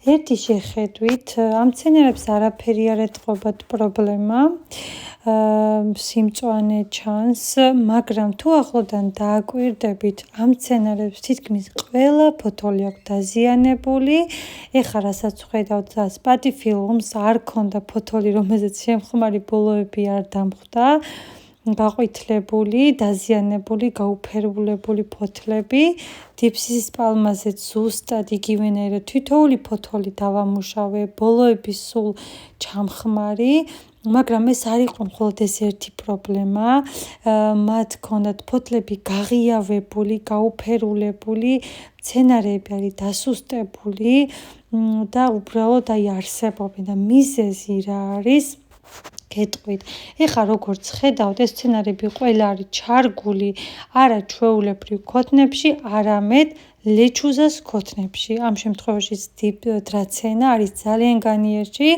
ერთი შეხედვით ამ მცენარებს არაფერი არ ეთყობათ პრობლემა, სიმწვანე ჩანს, მაგრამ თუ ახლოდან დააკვირდებით, ამ მცენარებს თითქმის ყველა ფოთოლი აქვს დაზიანებული. ეხლა რასაც ვხედავთ, სპატიფილუმს არ ქონდა ფოთოლი, რომელზეც შემხმარი ბოლოები არ დამხვდა. გაყვითლებული, დაზიანებული, გაუფერბულებული ფოთლები, დიფსის პალმაზეც ზუსტად იგივენაირად თითოეული ფოთოლი დავამუშავე, ბოლოები სულ ჩამხმარი, მაგრამ ეს არ იყო მხოლოდ ეს ერთი პრობლემა, მათ ჰქონდათ ფოთლები გაღიავებული, გაუფერულებული, მცენარეები არის დასუსტებული და უბრალოდ არსებობენ და მიზეზი რა არის? გეტყვით. ეხლა როგორც ხედავთ, ეს მცენარეები ყველა არის ჩარგული არა ჩვეულებრივ ქოთნებში, არამედ ლეჩუზას ქოთნებში. ამ შემთხვევაში დრაცენა არის ძალიან განიერი